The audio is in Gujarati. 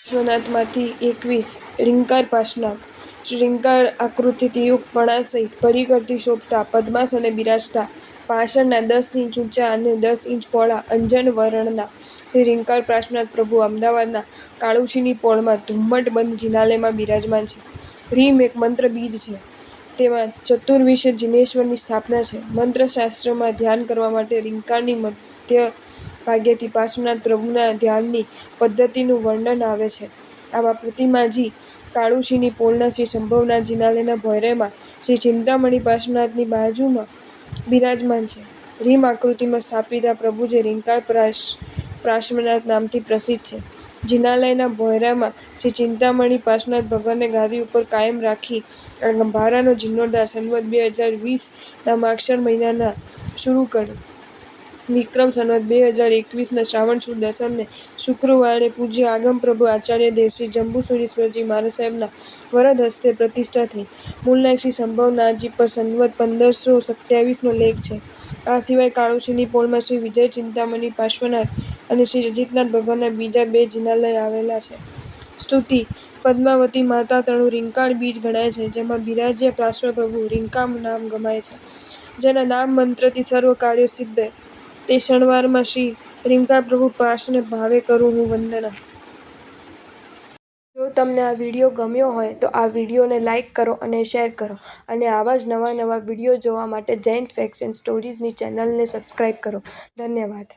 પાર્શ્વનાથમાંથી 21 રીંકાર પાર્શ્વનાથ શ્રી રીંકાર આકૃતિયુક્ત ફણા સહિત ભરી કરતી શોભતા પદ્માસને બિરાજતા પાષાણના 10 ઇંચ ઊંચા અને 10 ઇંચ પહોળા અંજન વર્ણના શ્રી રીંકાર પાર્શ્વનાથ પ્રભુ અમદાવાદના કાળુશીની પોળમાં ઘુમ્મટબંધ જિનાલયમાં બિરાજમાન છે. રીમ એક મંત્ર બીજ છે. તેમાં ચતુર્વિશ જિનેશ્વરની સ્થાપના છે. મંત્રશાસ્ત્રમાં ધ્યાન કરવા માટે રીંકારની મધ્ય ભાગેથી પાર્શ્વનાથ પ્રભુના ધ્યાનની પદ્ધતિનું વર્ણન આવે છે. આમાં પ્રતિમાજી કાળુશીની પોળના શ્રી શંભવનાથ જિનાલયના ભોંયરામાં શ્રી ચિંતામણી પાર્શ્વનાથની બાજુમાં બિરાજમાન છે. રીમ આકૃતિમાં સ્થાપિત આ પ્રભુ જે રીંકાર પાર્શ્વનાથ નામથી પ્રસિદ્ધ છે. જિનાલયના ભોંયરામાં શ્રી ચિંતામણી પાર્શ્વનાથ ભગવાનને ગાદી ઉપર કાયમ રાખી આ ગંભારાનો જીર્ણોદ્ધાર સંવત 2020ના માગશર મહિનાના શરૂ કર્યો. વિક્રમ સંવત 2021ના શ્રાવણ સુદ દસમને શુક્રવારે પૂજ્ય આગમ પ્રભુ આચાર્ય દેવ શ્રી જંબુસરીશ્વરજી મહારાજ સાહેબના વરદ હસ્તે પ્રતિષ્ઠા થઈ. મૂળનાયક શ્રી શંભવનાથજી પર સંવત 1527નો લેખ છે. આ સિવાય કાળુશીની પોળમાં શ્રી વિજય ચિંતામણી પાર્શ્વનાથ અને શ્રી અજીતનાથ ભગવાનના બીજા 2 જિનાલય આવેલા છે. સ્તુતિ: પદ્માવતી માતા તણુ રીંકાર બીજ ગણાય છે. જેમાં બિરાજ્યા પાર્શ્વ પ્રભુ રીંકા નામ ગમાય છે. જેના નામ મંત્રથી સર્વ કાર્યો સિદ્ધ. તે ક્ષણવારમાં શ્રી રીંકાર પ્રભુ પાર્શ્વને ભાવે કરું હું વંદના. જો તમને આ વિડીયો ગમ્યો હોય તો આ વિડીયોને લાઈક કરો અને શેર કરો અને આવા જ નવા વિડીયો જોવા માટે જૈન ફેક્ટ્સ એન્ડ સ્ટોરીઝની ચેનલને સબસ્ક્રાઈબ કરો. ધન્યવાદ.